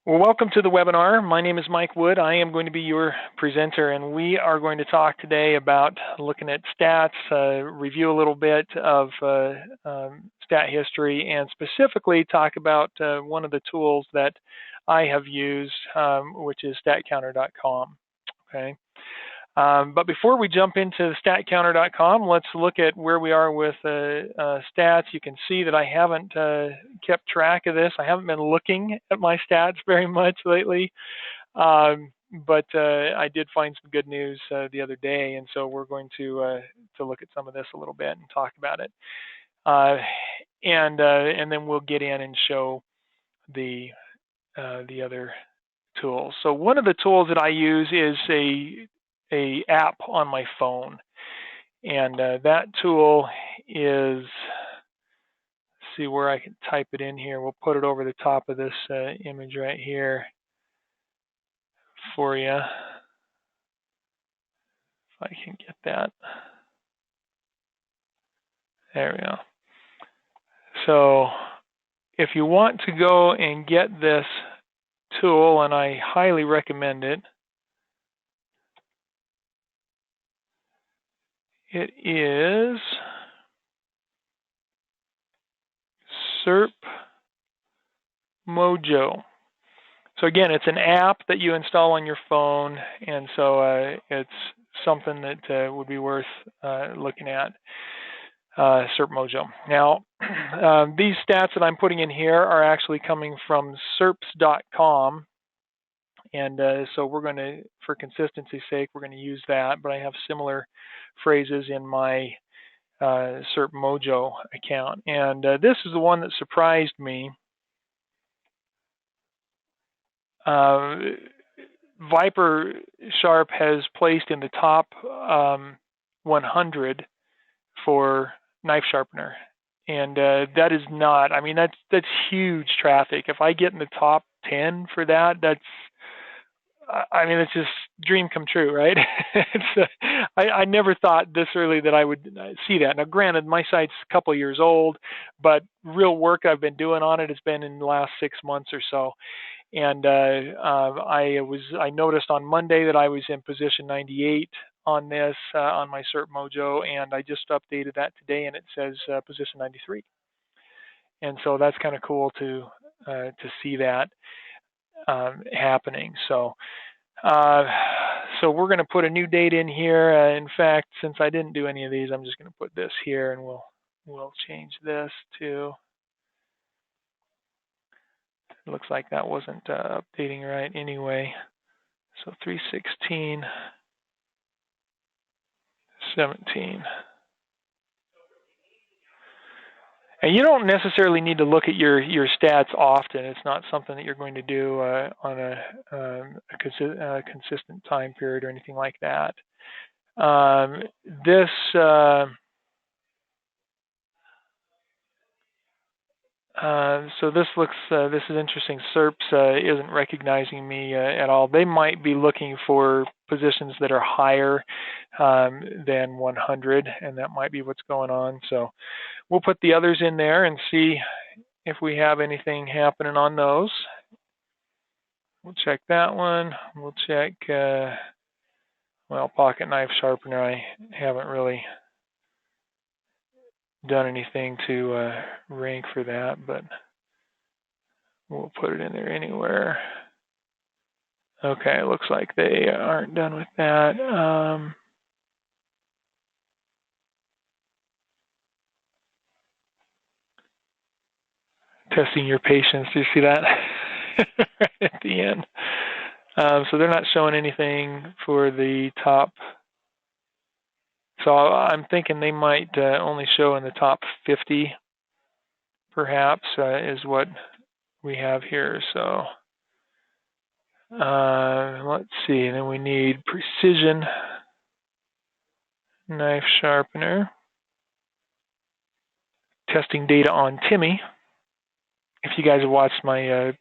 Well, welcome to the webinar. My name is Mike Wood. I am going to be your presenter, and we are going to talk today about looking at stats, review a little bit of stat history, and specifically talk about one of the tools that I have used, which is Statcounter.com. Okay. But before we jump into Statcounter.com, let's look at where we are with stats. You can see that I haven't kept track of this. I haven't been looking at my stats very much lately, but I did find some good news the other day, and so we're going to look at some of this a little bit and talk about it, and then we'll get in and show the other tools. So one of the tools that I use is a app on my phone, and that tool is, let's see where I can type it in here. We'll put it over the top of this image right here for you, if I can get that. There we go. So if you want to go and get this tool, and I highly recommend it, it is SERP Mojo. So again, it's an app that you install on your phone, and so it's something that would be worth looking at, SERP Mojo. Now, these stats that I'm putting in here are actually coming from SERPs.com. And so we're going to, for consistency's sake, we're going to use that. But I have similar phrases in my SERP Mojo account. And this is the one that surprised me. VIPRE Sharp has placed in the top 100 for knife sharpener. And that is not, I mean, that's huge traffic. If I get in the top 10 for that, that's, I mean, it's just dream come true, right? I never thought this early that I would see that. Now, granted, my site's a couple of years old, but real work I've been doing on it has been in the last 6 months or so. And I noticed on Monday that I was in position 98 on this on my SERP Mojo, and I just updated that today, and it says position 93. And so that's kind of cool to see that happening. So we're going to put a new date in here. In fact, since I didn't do any of these, I'm just going to put this here, and we'll change this to. It looks like that wasn't updating right anyway. So 3/16/17. And you don't necessarily need to look at your stats often. It's not something that you're going to do on a consistent time period or anything like that. So this looks, this is interesting. SERPs isn't recognizing me at all. They might be looking for positions that are higher than 100, and that might be what's going on. So we'll put the others in there and see if we have anything happening on those. We'll check that one. We'll check, well, pocket knife sharpener. I haven't really done anything to rank for that, but we'll put it in there anywhere. Okay, looks like they aren't done with that. Testing your patience. Do you see that right at the end? So they're not showing anything for the top. So I'm thinking they might only show in the top 50, perhaps, is what we have here. So let's see. And then we need precision knife sharpener. Testing data on Timmy. If you guys have watched my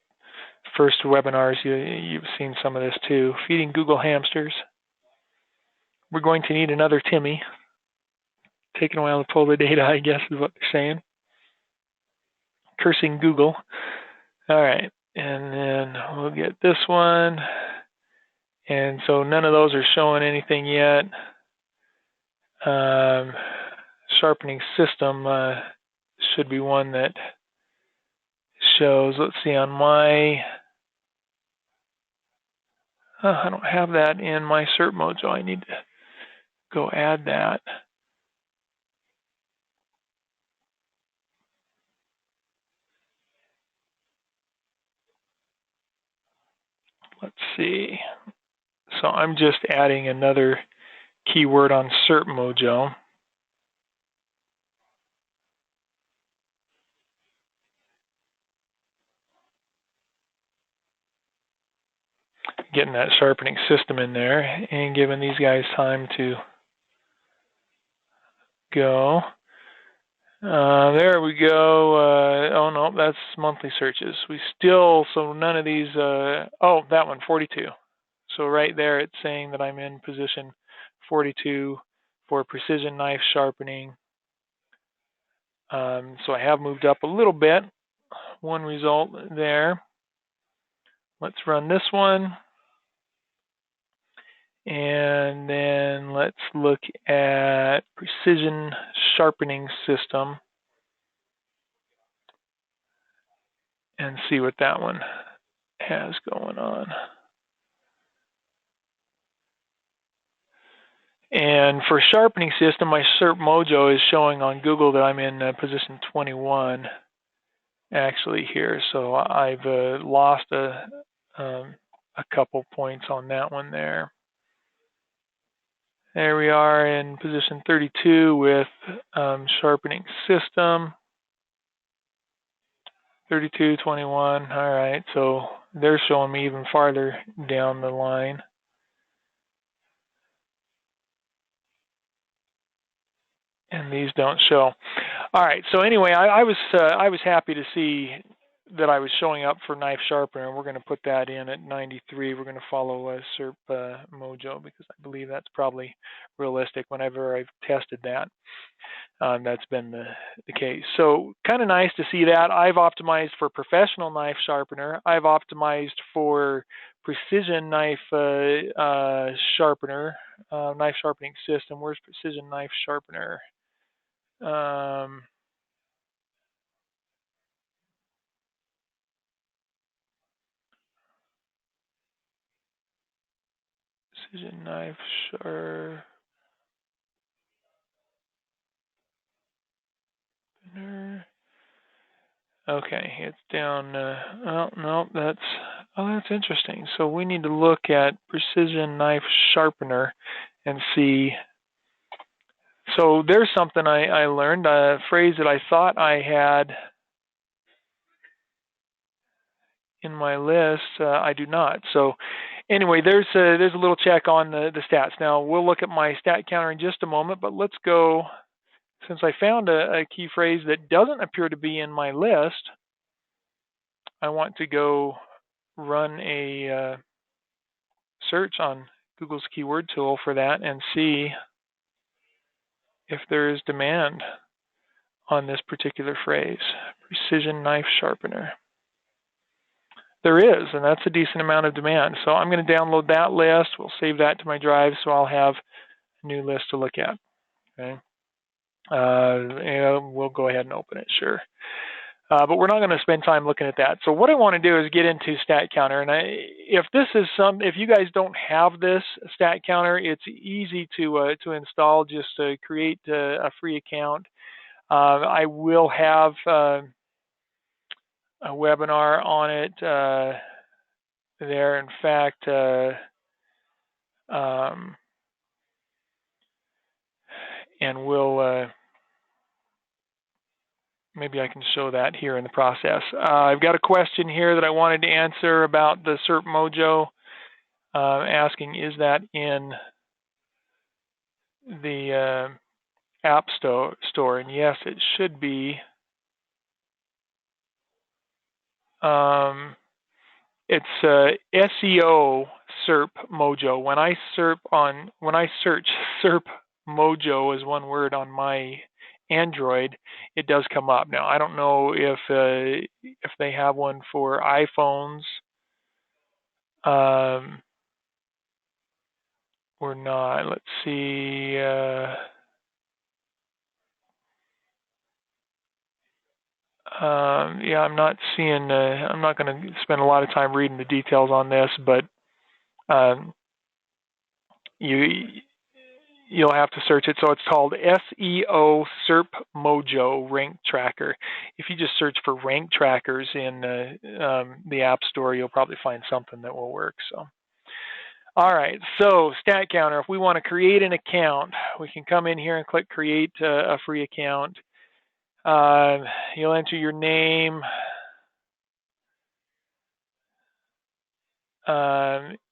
first webinars, you've seen some of this too. Feeding Google hamsters. We're going to need another Timmy. Taking a while to pull the data, I guess, is what they're saying. Cursing Google. All right. And then we'll get this one. And so none of those are showing anything yet. Sharpening system should be one that shows. Let's see, on my, I don't have that in my SERP Mojo. I need to go add that. Let's see. So I'm just adding another keyword on SERP Mojo. Getting that sharpening system in there and giving these guys time to go. There we go. Oh no, that's monthly searches. We still, so none of these, oh, that one, 42. So right there it's saying that I'm in position 42 for precision knife sharpening. So I have moved up a little bit. One result there. Let's run this one. And then let's look at precision sharpening system and see what that one has going on. And for sharpening system, my SERP Mojo is showing on Google that I'm in position 21 actually here. So I've lost a couple points on that one there. There we are in position 32 with sharpening system. 32, 21. All right, so they're showing me even farther down the line. And these don't show. All right, so anyway, I was happy to see that I was showing up for knife sharpener, and we're going to put that in at 93. We're going to follow SERP Mojo because I believe that's probably realistic whenever I've tested that. That's been the case. So kind of nice to see that. I've optimized for professional knife sharpener. I've optimized for precision knife sharpener, knife sharpening system. Where's precision knife sharpener? Precision knife sharpener. Okay, it's down. Oh no, that's interesting. So we need to look at precision knife sharpener and see. So there's something I learned, a phrase that I thought I had in my list. I do not. So anyway, there's a little check on the stats. Now we'll look at my stat counter in just a moment, but let's go. Since I found a key phrase that doesn't appear to be in my list, I want to go run a search on Google's keyword tool for that and see if there is demand on this particular phrase, precision knife sharpener. There is, and that's a decent amount of demand. So I'm going to download that list. We'll save that to my drive so I'll have a new list to look at. Okay. And we'll go ahead and open it, sure. But we're not going to spend time looking at that. So what I want to do is get into Statcounter. And if you guys don't have this Statcounter, it's easy to install. Just create a free account. I will have a webinar on it there. In fact, and we'll maybe I can show that here in the process. I've got a question here that I wanted to answer about the SERP Mojo, asking, is that in the App Store? And yes, it should be. It's SEO SERP Mojo. When I search SERP Mojo as one word on my Android, it does come up. Now, I don't know if they have one for iPhones or not. Let's see. Yeah, I'm not seeing. I'm not going to spend a lot of time reading the details on this, but you'll have to search it. So it's called SEO SERP Mojo Rank Tracker. If you just search for rank trackers in the App Store, you'll probably find something that will work. So, all right. So Statcounter. If we want to create an account, we can come in here and click Create a free account. You'll enter your name,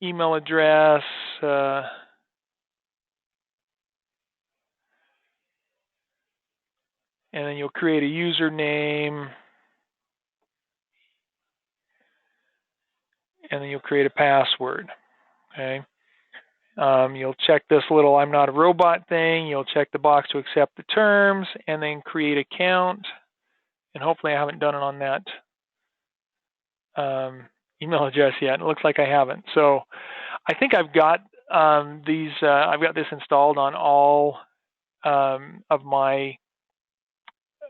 email address, and then you'll create a username, and then you'll create a password. Okay. You'll check this little "I'm not a robot" thing. You'll check the box to accept the terms, and then create account. And hopefully I haven't done it on that email address yet. It looks like I haven't. So I think I've got I've got this installed on all of my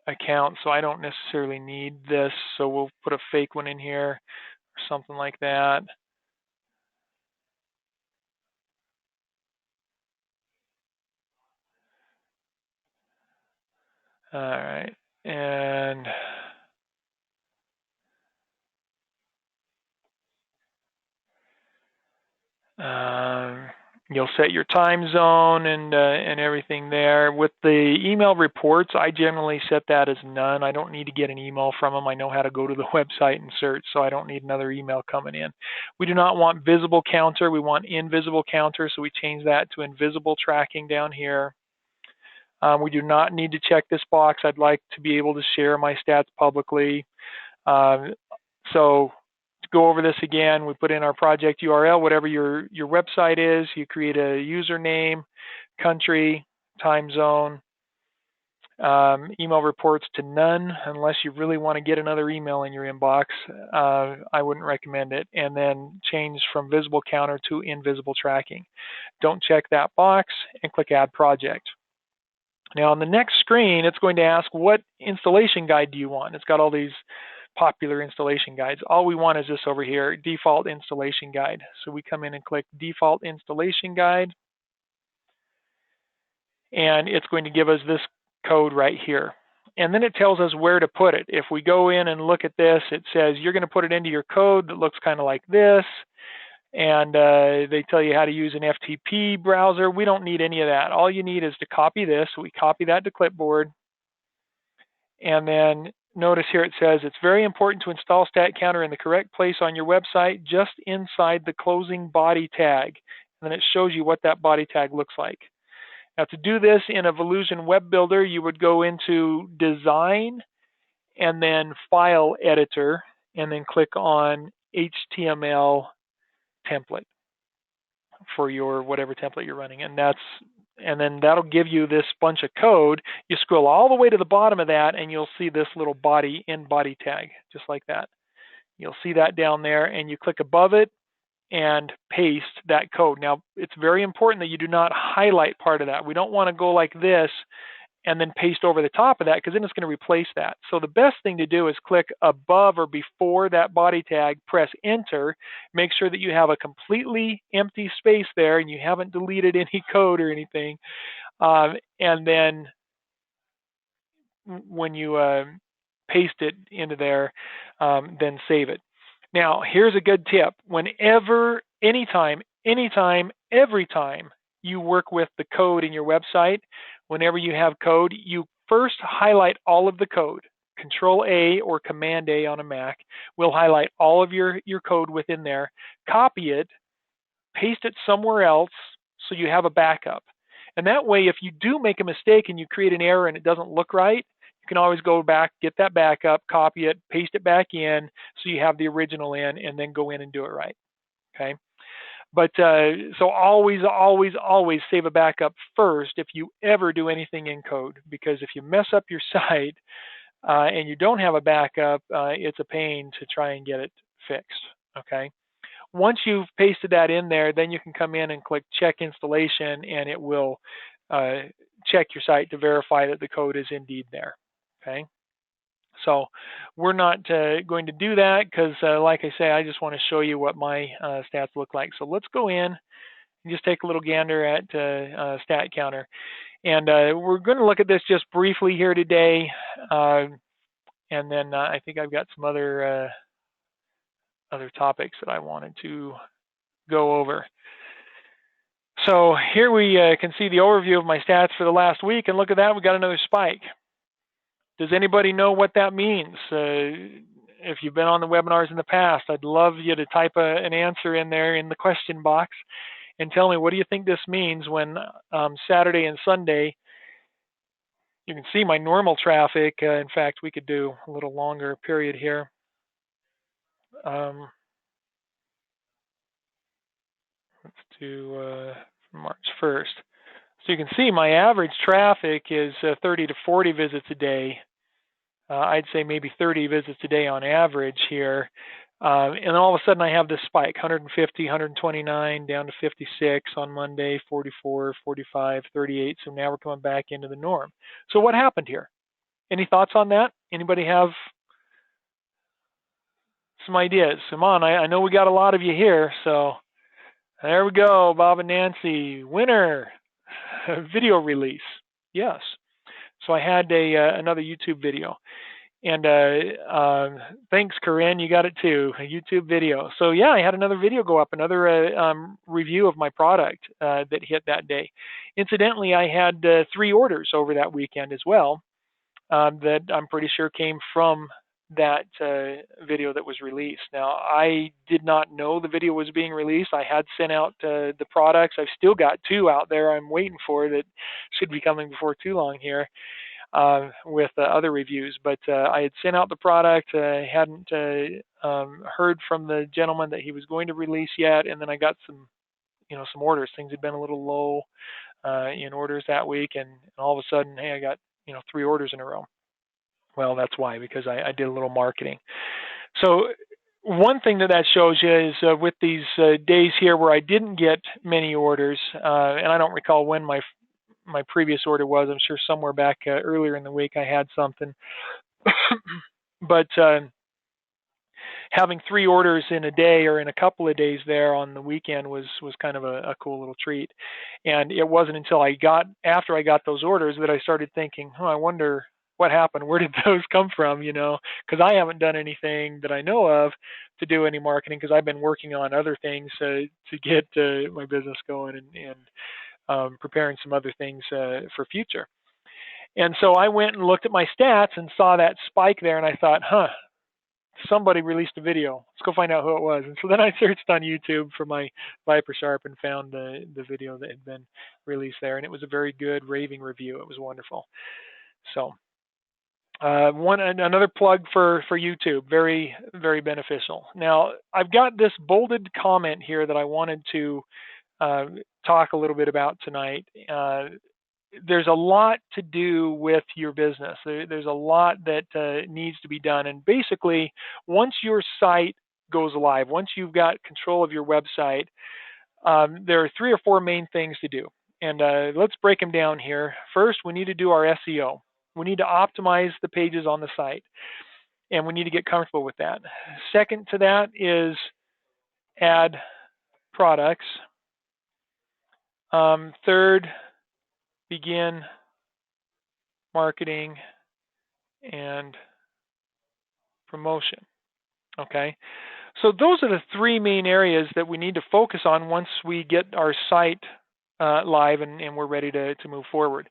accounts, so I don't necessarily need this. So we'll put a fake one in here or something like that. All right, and you'll set your time zone and everything there. With the email reports, I generally set that as none. I don't need to get an email from them. I know how to go to the website and search, so I don't need another email coming in. We do not want visible counter. We want invisible counter, so we change that to invisible tracking down here. We do not need to check this box. I'd like to be able to share my stats publicly. So to go over this again, we put in our project URL, whatever your website is. You create a username, country, time zone, email reports to none, unless you really want to get another email in your inbox. I wouldn't recommend it. And then change from visible counter to invisible tracking. Don't check that box and click Add Project. Now on the next screen, it's going to ask, what installation guide do you want? It's got all these popular installation guides. All we want is this over here, default installation guide. So we come in and click default installation guide, and it's going to give us this code right here. And then it tells us where to put it. If we go in and look at this, it says you're going to put it into your code that looks kind of like this. And they tell you how to use an FTP browser. We don't need any of that. All you need is to copy this. So we copy that to clipboard. And then notice here it says it's very important to install Statcounter in the correct place on your website, just inside the closing body tag. And then it shows you what that body tag looks like. Now to do this in a Volusion web builder, you would go into Design and then File Editor, and then click on HTML template for your whatever template you're running, and then that'll give you this bunch of code. You scroll all the way to the bottom of that, and you'll see this little body tag, just like that. You'll see that down there, and you click above it and paste that code. Now, it's very important that you do not highlight part of that. We don't want to go like this and then paste over the top of that, because then it's going to replace that. So the best thing to do is click above or before that body tag, press enter, make sure that you have a completely empty space there and you haven't deleted any code or anything. And then when you paste it into there, then save it. Now, here's a good tip. Whenever, anytime, every time you work with the code in your website, whenever you have code, you first highlight all of the code. Control-A or Command-A on a Mac will highlight all of your code within there. Copy it, paste it somewhere else so you have a backup. And that way, if you do make a mistake and you create an error and it doesn't look right, you can always go back, get that backup, copy it, paste it back in so you have the original in, and then go in and do it right. Okay. But so always, always, always save a backup first if you ever do anything in code, because if you mess up your site and you don't have a backup, it's a pain to try and get it fixed. Okay. Once you've pasted that in there, then you can come in and click check installation, and it will check your site to verify that the code is indeed there. Okay. So we're not going to do that because, like I say, I just want to show you what my stats look like. So let's go in and just take a little gander at Statcounter. And we're going to look at this just briefly here today. And then I think I've got some other topics that I wanted to go over. So here we can see the overview of my stats for the last week, and look at that, we got another spike. Does anybody know what that means? If you've been on the webinars in the past, I'd love you to type an answer in there in the question box and tell me, what do you think this means when Saturday and Sunday, you can see my normal traffic. In fact, we could do a little longer period here. Let's do March 1st. So you can see my average traffic is 30 to 40 visits a day. I'd say maybe 30 visits a day on average here. And all of a sudden I have this spike, 150, 129, down to 56 on Monday, 44, 45, 38. So now we're coming back into the norm. So what happened here? Any thoughts on that? Anybody have some ideas? Come on, I know we got a lot of you here. So there we go, Bob and Nancy, winner, video release. Yes. So I had another YouTube video. And thanks, Corinne, you got it too, a YouTube video. So yeah, I had another video go up, another review of my product that hit that day. Incidentally, I had 3 orders over that weekend as well that I'm pretty sure came from that video that was released. Now, I did not know the video was being released. I had sent out the products. I've still got 2 out there I'm waiting for that should be coming before too long here. With other reviews, but I had sent out the product. I hadn't heard from the gentleman that he was going to release yet, and then I got some orders. Things had been a little low in orders that week, and all of a sudden, hey, I got 3 orders in a row. Well, that's why, because I did a little marketing. So one thing that shows you is with these days here where I didn't get many orders, and I don't recall when my previous order was. I'm sure somewhere back earlier in the week I had something. But having 3 orders in a day or in a couple of days there on the weekend was kind of a cool little treat. And it wasn't until after I got those orders that I started thinking, I wonder what happened. Where did those come from? Because I haven't done anything that I know of to do any marketing, because I've been working on other things to get my business going and preparing some other things for future. And so I went and looked at my stats and saw that spike there, and I thought, somebody released a video. Let's go find out who it was. And so then I searched on YouTube for my VIPRE Sharp and found the video that had been released there, and it was a very good raving review. It was wonderful. So another plug for YouTube, very, very beneficial. Now, I've got this bolded comment here that I wanted to talk a little bit about tonight. There's a lot to do with your business. There's a lot that needs to be done. And basically, once your site goes live, once you've got control of your website, there are 3 or 4 main things to do. And let's break them down here. First, we need to do our SEO. We need to optimize the pages on the site, and we need to get comfortable with that. Second to that is add products. Third, begin marketing and promotion. Okay, so those are the 3 main areas that we need to focus on once we get our site live and we're ready to move forward.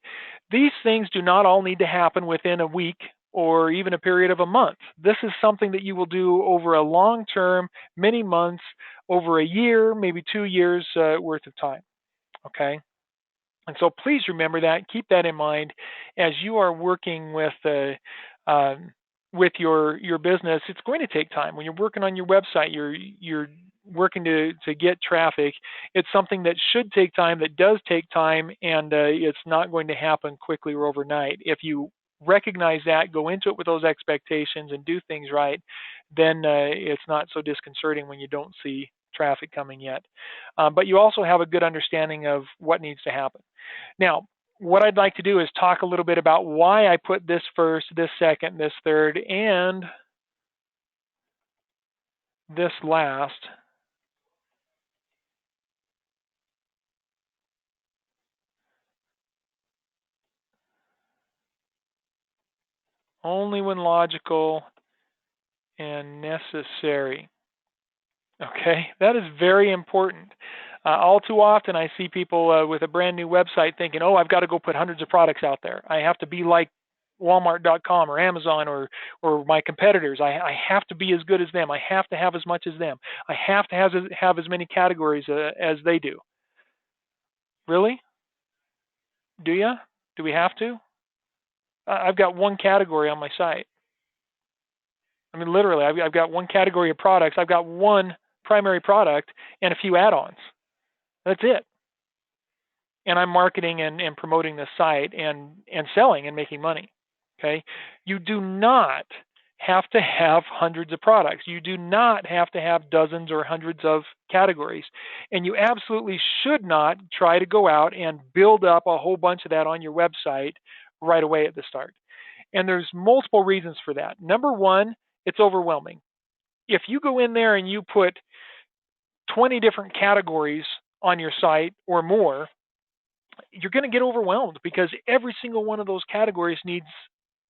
These things do not all need to happen within a week or even a period of a month. This is something that you will do over a long term, many months, over a year, maybe 2 years worth of time. Okay. And so please remember that, keep that in mind as you are working with your business. It's going to take time. When you're working on your website, you're working to get traffic. It's something that should take time, that does take time, and it's not going to happen quickly or overnight. If you recognize that, go into it with those expectations, and do things right, then it's not so disconcerting when you don't see traffic coming yet. But you also have a good understanding of what needs to happen. Now, what I'd like to do is talk a little bit about why I put this first, this second, this third, and this last. Only when logical and necessary. Okay, that is very important. All too often, I see people with a brand new website thinking, "Oh, I've got to go put hundreds of products out there. I have to be like Walmart.com or Amazon or my competitors. I have to be as good as them. I have to have as much as them. I have to have as many categories as they do." Really? Do you? Do we have to? I've got one category on my site. I mean, literally, I've got one category of products. I've got one primary product and a few add-ons. That's it. And I'm marketing and promoting the site and selling and making money. Okay. You do not have to have hundreds of products. You do not have to have dozens or hundreds of categories. And you absolutely should not try to go out and build up a whole bunch of that on your website right away at the start. And there's multiple reasons for that. Number one, it's overwhelming. If you go in there and you put 20 different categories on your site or more, you're going to get overwhelmed because every single one of those categories needs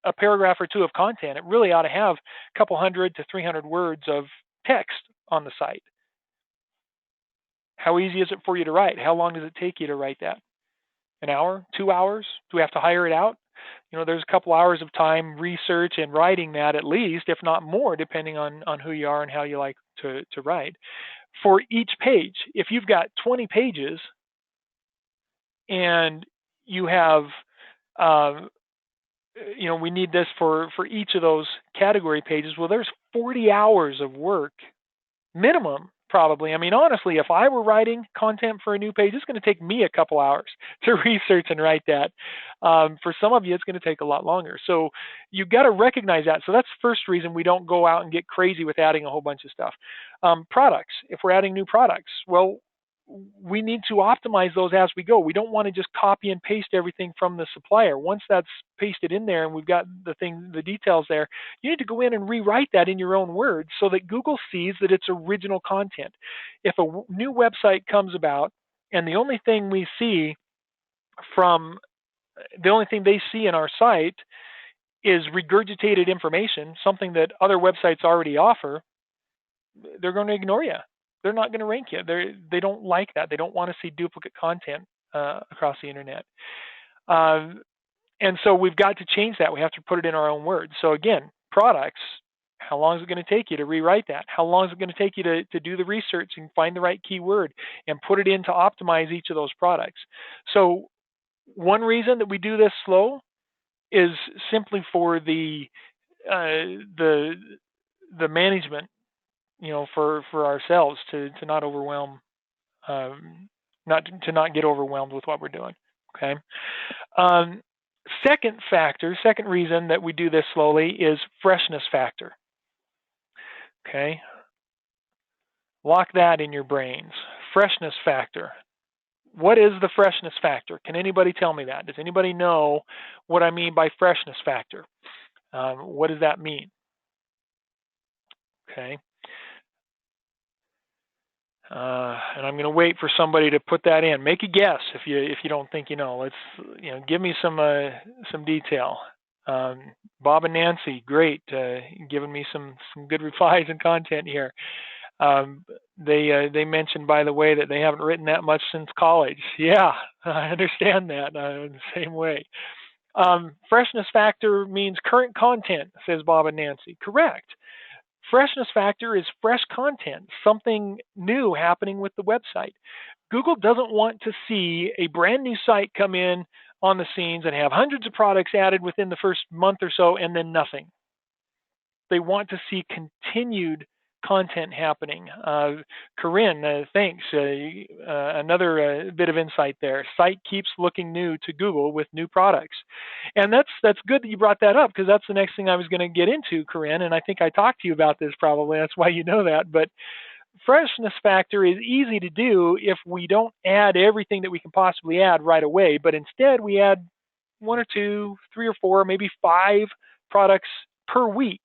a paragraph or two of content. It really ought to have a couple hundred to 300 words of text on the site. How easy is it for you to write? How long does it take you to write that? An hour? 2 hours? Do we have to hire it out? There's a couple hours of time research and writing that at least, if not more, depending on who you are and how you like to write. For each page, if you've got 20 pages and you have, we need this for each of those category pages, well, there's 40 hours of work minimum. Probably. I mean, honestly, if I were writing content for a new page, it's going to take me a couple hours to research and write that. For some of you, it's going to take a lot longer. So you've got to recognize that. So that's the first reason we don't go out and get crazy with adding a whole bunch of stuff. Products, if we're adding new products, well, we need to optimize those as we go. We don't want to just copy and paste everything from the supplier. Once that's pasted in there and we've got the details there, you need to go in and rewrite that in your own words so that Google sees that it's original content. If a new website comes about and the only thing they see in our site is regurgitated information, something that other websites already offer, they're going to ignore you. They're not going to rank you. They don't like that. They don't want to see duplicate content across the internet. And so we've got to change that. We have to put it in our own words. So again, products, how long is it going to take you to rewrite that? How long is it going to take you to do the research and find the right keyword and put it in to optimize each of those products? So one reason that we do this slow is simply for the management, for ourselves to not overwhelm, not get overwhelmed with what we're doing. Okay. Second reason that we do this slowly is freshness factor. Okay. Lock that in your brains. Freshness factor. What is the freshness factor? Can anybody tell me that? Does anybody know what I mean by freshness factor? What does that mean? Okay. And I'm going to wait for somebody to put that in. Make a guess if you don't think you know. Let's give me some detail. Bob and Nancy, great, giving me some good replies and content here. They mentioned, by the way, that they haven't written that much since college. Yeah, I understand that. The same way. Freshness factor means current content, says Bob and Nancy. Correct. Freshness factor is fresh content, something new happening with the website. Google doesn't want to see a brand new site come in on the scenes and have hundreds of products added within the first month or so and then nothing. They want to see continued content happening. Corinne, thanks. Another bit of insight there. Site keeps looking new to Google with new products, and that's good that you brought that up, because that's the next thing I was going to get into, Corinne. And I think I talked to you about this probably. That's why you know that. But freshness factor is easy to do if we don't add everything that we can possibly add right away, but instead we add 1 or 2, 3 or 4, maybe 5 products per week,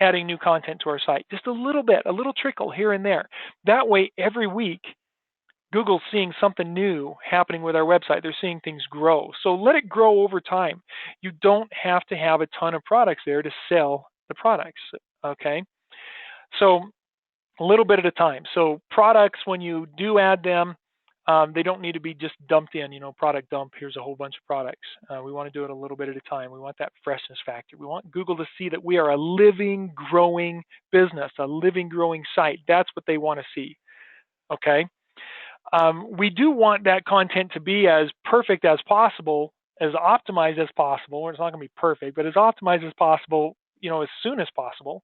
adding new content to our site. Just a little bit, a little trickle here and there. That way, every week, Google's seeing something new happening with our website. They're seeing things grow. So let it grow over time. You don't have to have a ton of products there to sell the products, okay? So a little bit at a time. So products, when you do add them, they don't need to be just dumped in, product dump, here's a whole bunch of products. We want to do it a little bit at a time. We want that freshness factor. We want Google to see that we are a living, growing business, a living, growing site. That's what they want to see, okay? We do want that content to be as perfect as possible, as optimized as possible. It's not going to be perfect, but as optimized as possible, as soon as possible.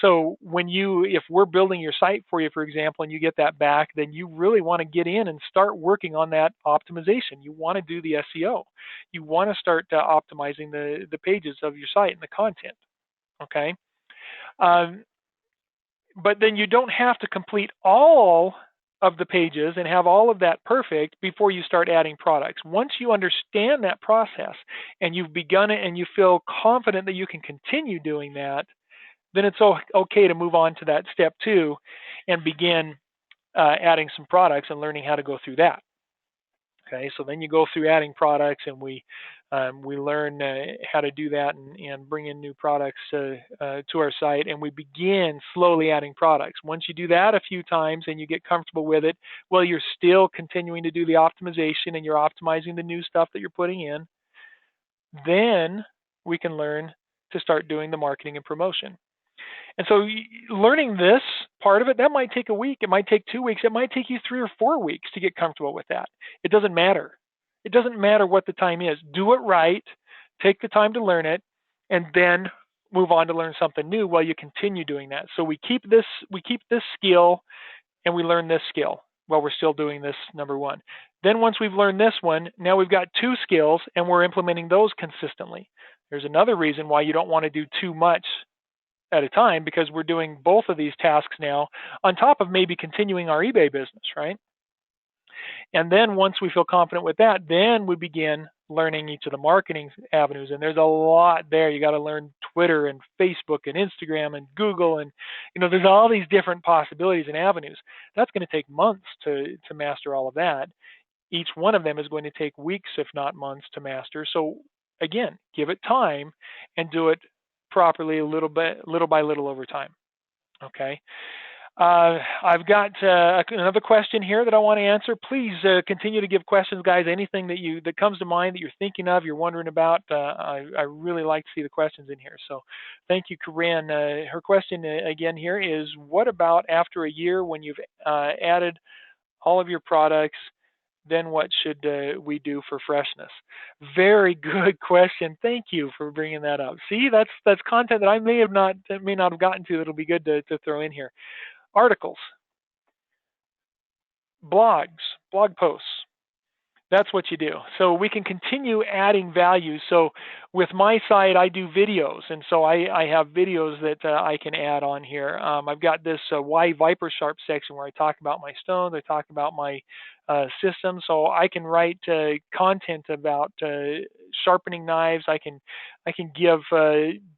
So if we're building your site for you, for example, and you get that back, then you really want to get in and start working on that optimization. You want to do the SEO. You want to start optimizing the pages of your site and the content, okay? But then you don't have to complete all of the pages and have all of that perfect before you start adding products. Once you understand that process and you've begun it and you feel confident that you can continue doing that, then it's okay to move on to that step 2 and begin adding some products and learning how to go through that. Okay, so then you go through adding products, and we learn how to do that and bring in new products to our site, and we begin slowly adding products. Once you do that a few times and you get comfortable with it, well, you're still continuing to do the optimization and you're optimizing the new stuff that you're putting in. Then we can learn to start doing the marketing and promotion. And so learning this part of it, that might take a week, it might take 2 weeks, it might take you 3 or 4 weeks to get comfortable with that. It doesn't matter. It doesn't matter what the time is. Do it right, take the time to learn it, and then move on to learn something new while you continue doing that. So we keep this skill and we learn this skill while we're still doing this number 1. Then once we've learned this one, now we've got 2 skills and we're implementing those consistently. There's another reason why you don't want to do too much at a time, because we're doing both of these tasks now on top of maybe continuing our eBay business, right? And then once we feel confident with that, then we begin learning each of the marketing avenues. And there's a lot there. You got to learn Twitter and Facebook and Instagram and Google, and there's all these different possibilities and avenues. That's going to take months to master all of that. Each one of them is going to take weeks, if not months, to master. So again, give it time and do it properly, little by little over time. Okay. I've got another question here that I want to answer. Please continue to give questions, guys. Anything that comes to mind that you're thinking of, you're wondering about. I really like to see the questions in here. So thank you, Corinne. Her question again here is, what about after a year when you've added all of your products? Then what should we do for freshness? Very good question. Thank you for bringing that up. See, that's content that I may not have gotten to. That'll be good to throw in here. Articles, blogs, blog posts. That's what you do. So we can continue adding value. So with my site, I do videos, and so I have videos that I can add on here. I've got this why VIPRE Sharp section where I talk about my stones, I talk about my system. So I can write content about sharpening knives. I can give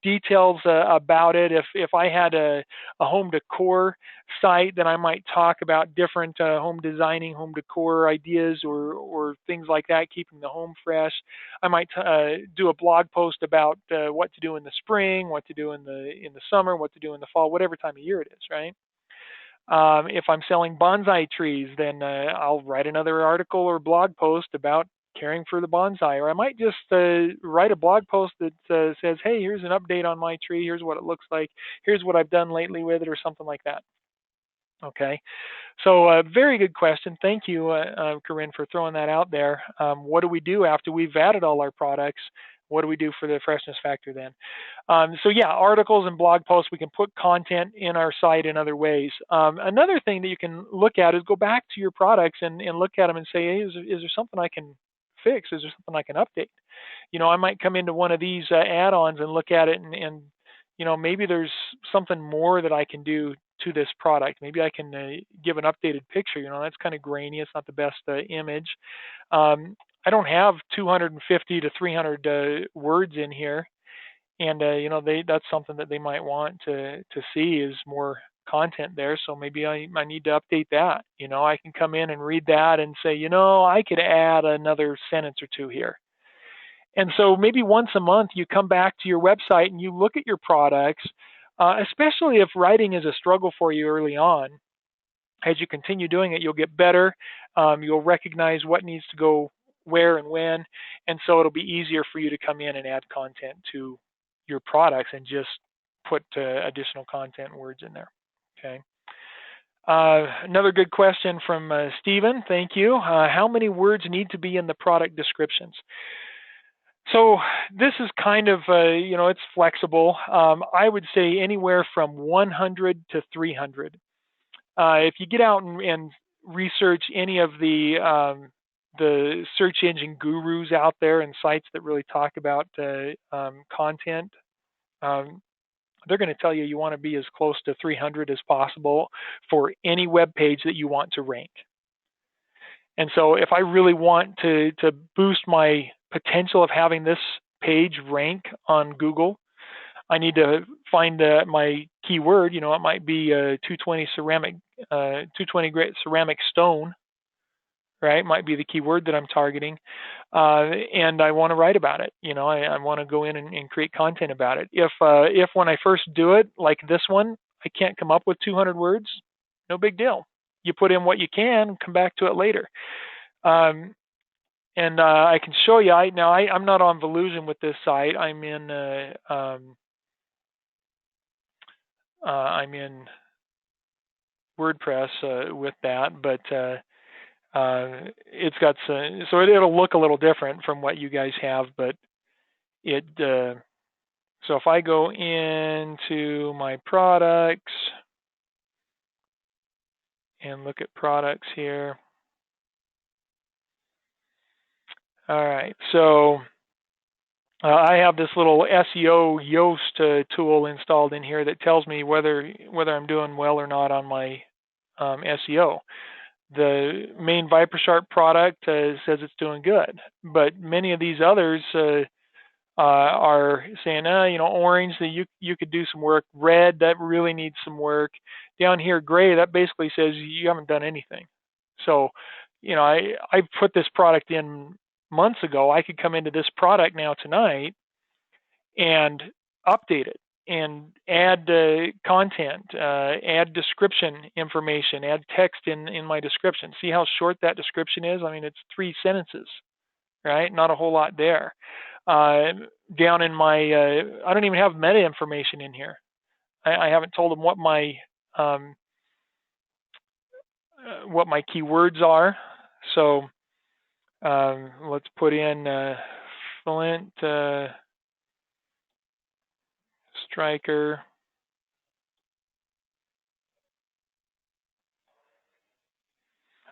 details about it. If I had a home decor site, then I might talk about different home designing, home decor ideas or things like that, keeping the home fresh. I might do a blog post about what to do in the spring, what to do in the summer, what to do in the fall, whatever time of year it is, right? If I'm selling bonsai trees, then I'll write another article or blog post about caring for the bonsai. Or I might just write a blog post that says, hey, here's an update on my tree. Here's what it looks like. Here's what I've done lately with it, or something like that. Okay. So very good question. Thank you, Corinne, for throwing that out there. What do we do after we've added all our products? what do we do for the freshness factor then? So yeah, articles and blog posts, we can put content in our site in other ways. Another thing that you can look at is go back to your products and look at them and say, hey, is there something I can fix? Is there something I can update? I might come into one of these add-ons and look at it and maybe there's something more that I can do to this product. Maybe I can give an updated picture. That's kind of grainy. It's not the best image. I don't have 250 to 300 words in here, and that's something that they might want to see is more content there. So maybe I need to update that. I can come in and read that and say, I could add another sentence or two here. And so maybe once a month you come back to your website and you look at your products, especially if writing is a struggle for you early on. As you continue doing it, you'll get better. You'll recognize what needs to go where and when, and so it'll be easier for you to come in and add content to your products and just put additional content and words in there. Okay. Another good question from Stephen. Thank you. How many words need to be in the product descriptions? So this is kind of, it's flexible. I would say anywhere from 100 to 300. If you get out and research any of the search engine gurus out there and sites that really talk about content, they're going to tell you want to be as close to 300 as possible for any web page that you want to rank. And so if I really want to boost my potential of having this page rank on Google, I need to find my keyword. It might be 220 ceramic, 220 grit ceramic stone, right? Might be the keyword that I'm targeting, and I want to write about it. I want to go in and create content about it. If when I first do it, like this one, I can't come up with 200 words, no big deal. You put in what you can, come back to it later. And I can show you. I'm not on Volusion with this site. I'm in WordPress with that, but it's got so it'll look a little different from what you guys have. But it so if I go into my products and look at products here. All right, so I have this little SEO Yoast tool installed in here that tells me whether I'm doing well or not on my SEO. The main VIPRE Sharp product says it's doing good, but many of these others are saying, orange, that you could do some work. Red, that really needs some work. Down here, gray, that basically says you haven't done anything. So, I put this product in months ago. I could come into this product now tonight and update it and add content, add description information, add text in my description. See how short that description is? I mean, it's 3 sentences, right? Not a whole lot there. Down in my, I don't even have meta information in here. I haven't told them what my keywords are. So let's put in Flint Striker.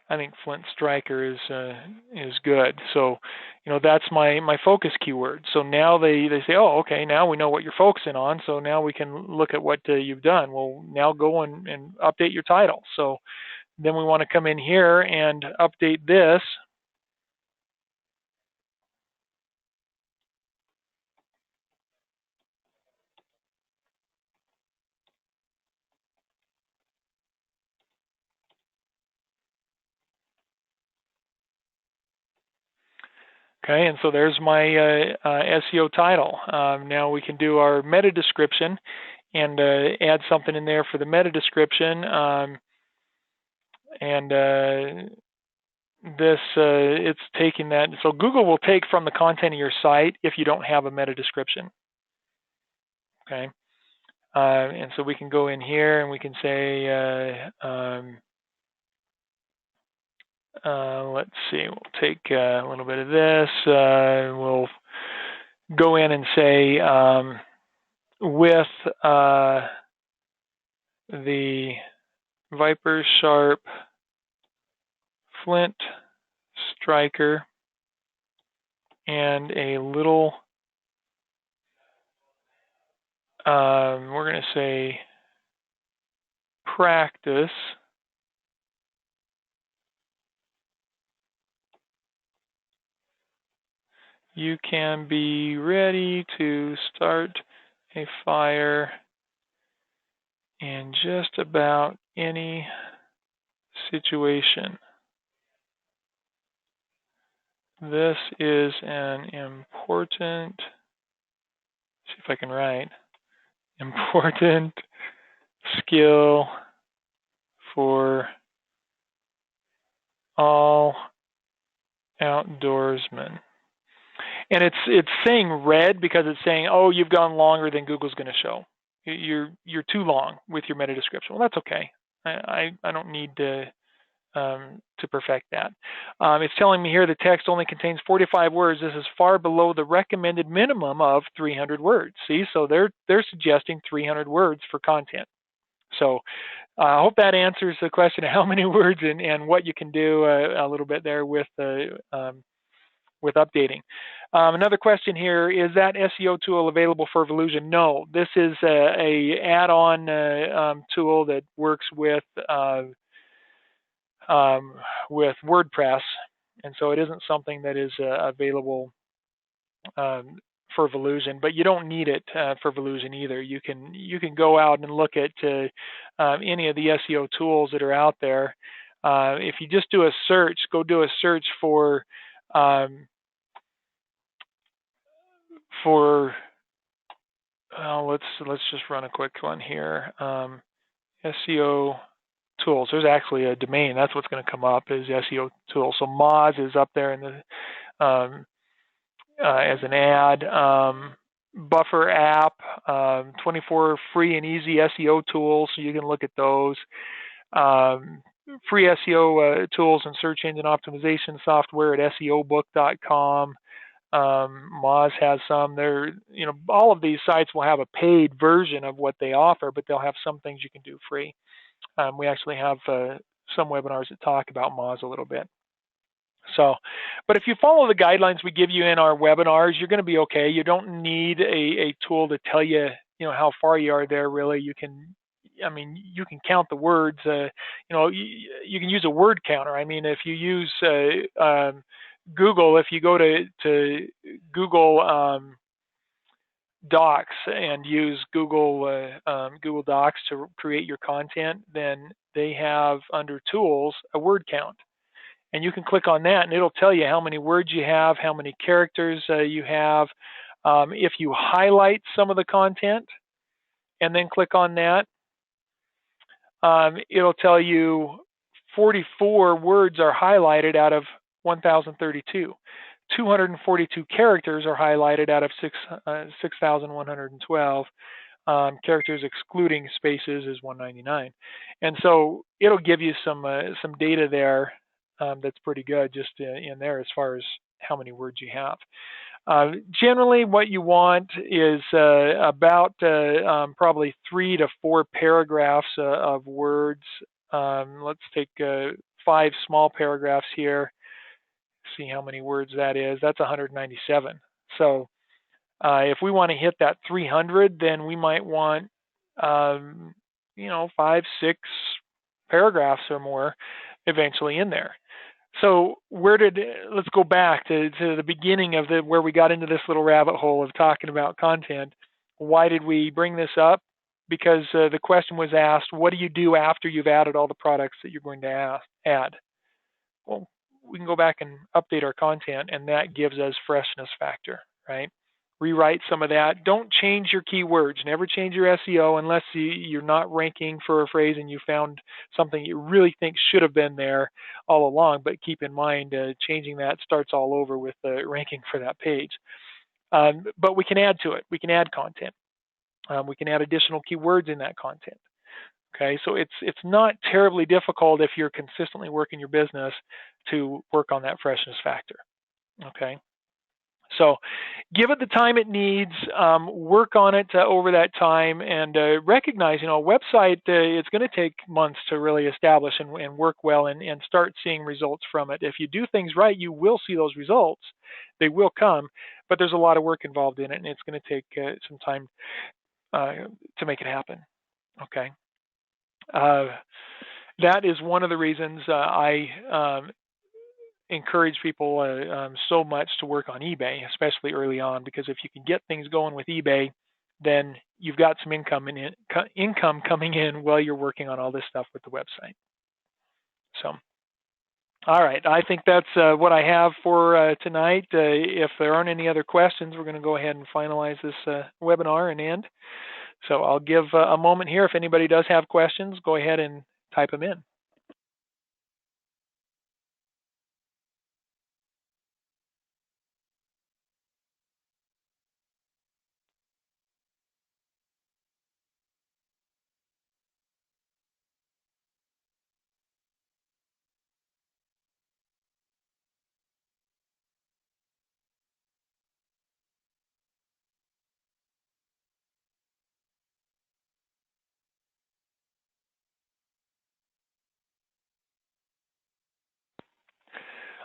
I think Flint Striker is good. So, that's my focus keyword. So now they say, oh, okay, now we know what you're focusing on. So now we can look at what you've done. Well, now go and update your title. So then we want to come in here and update this. Okay, and so there's my SEO title. Now we can do our meta description and add something in there for the meta description. This it's taking that. So Google will take from the content of your site if you don't have a meta description. Okay, and so we can go in here and we can say, let's see, we'll take a little bit of this. We'll go in and say with the VIPRE Sharp Flint striker and a little, we're going to say practice, you can be ready to start a fire in just about any situation. This is an important, see if I can write, important skill for all outdoorsmen. And it's saying red because it's saying, oh, you've gone longer than Google's going to show. You're too long with your meta description. Well, that's okay. I don't need to perfect that. It's telling me here the text only contains 45 words. This is far below the recommended minimum of 300 words. See, so they're suggesting 300 words for content. So I hope that answers the question of how many words and what you can do a little bit there with updating. Another question here, is that SEO tool available for Volusion? No, this is a add-on tool that works with WordPress, and so it isn't something that is available for Volusion, but you don't need it for Volusion either. You can go out and look at any of the SEO tools that are out there. If you just do a search, go do a search for let's just run a quick one here. SEO tools. There's actually a domain. That's what's going to come up is SEO Tool. So Moz is up there in the as an ad. Buffer app, 24 free and easy SEO tools. So you can look at those. Free SEO tools and search engine optimization software at SEObook.com. Moz has some. All of these sites will have a paid version of what they offer, but they'll have some things you can do free. We actually have some webinars that talk about Moz a little bit. So, but if you follow the guidelines we give you in our webinars, you're going to be okay. You don't need a tool to tell you, how far you are there. Really, you can count the words. You can use a word counter. I mean, if you use Google, if you go to Google Docs and use Google Docs to create your content, then they have under Tools a word count, and you can click on that, and it'll tell you how many words you have, how many characters you have. If you highlight some of the content and then click on that, it'll tell you 44 words are highlighted out of 1,032. 242 characters are highlighted out of 6,112. Characters excluding spaces is 199. And so it'll give you some data there that's pretty good just in there as far as how many words you have. Generally, what you want is about probably 3 to 4 paragraphs of words. Let's take 5 small paragraphs here. See how many words that is. That's 197. So if we want to hit that 300, then we might want 5, 6 paragraphs or more eventually in there. So let's go back to the beginning of where we got into this little rabbit hole of talking about content. Why did we bring this up? Because the question was asked, what do you do after you've added all the products that you're going to add? Well, we can go back and update our content, and that gives us freshness factor, right? Rewrite some of that. Don't change your keywords. Never change your SEO unless you're not ranking for a phrase and you found something you really think should have been there all along. But keep in mind, changing that starts all over with ranking for that page. But we can add to it. We can add content. We can add additional keywords in that content. Okay, so it's not terribly difficult if you're consistently working your business to work on that freshness factor. Okay, So give it the time it needs, work on it over that time, and recognize, a website, it's going to take months to really establish and work well and start seeing results from it. If you do things right, you will see those results. They will come, but there's a lot of work involved in it, and it's going to take some time to make it happen. Okay. That is one of the reasons I encourage people so much to work on eBay, especially early on, because if you can get things going with eBay, then you've got some income coming in while you're working on all this stuff with the website. So, all right, I think that's what I have for tonight. If there aren't any other questions, we're going to go ahead and finalize this webinar and end. So I'll give a moment here. If anybody does have questions, go ahead and type them in.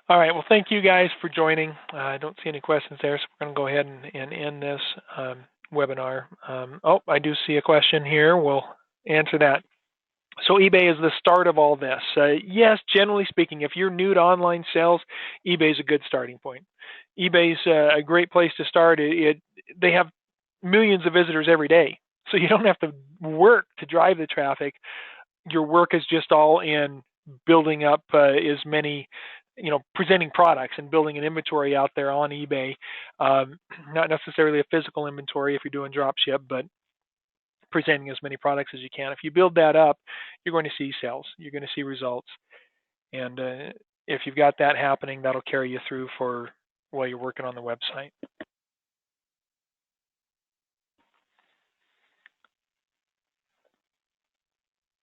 All right. Well, thank you guys for joining. I don't see any questions there, so we're going to go ahead and end this webinar. Oh, I do see a question here. We'll answer that. So eBay is the start of all this. Yes, generally speaking, if you're new to online sales, eBay is a good starting point. eBay's a great place to start. They have millions of visitors every day, so you don't have to work to drive the traffic. Your work is just all in building up as many, presenting products and building an inventory out there on eBay. Not necessarily a physical inventory if you're doing drop ship, but presenting as many products as you can. If you build that up, you're going to see sales. You're going to see results. And if you've got that happening, that'll carry you through for while you're working on the website.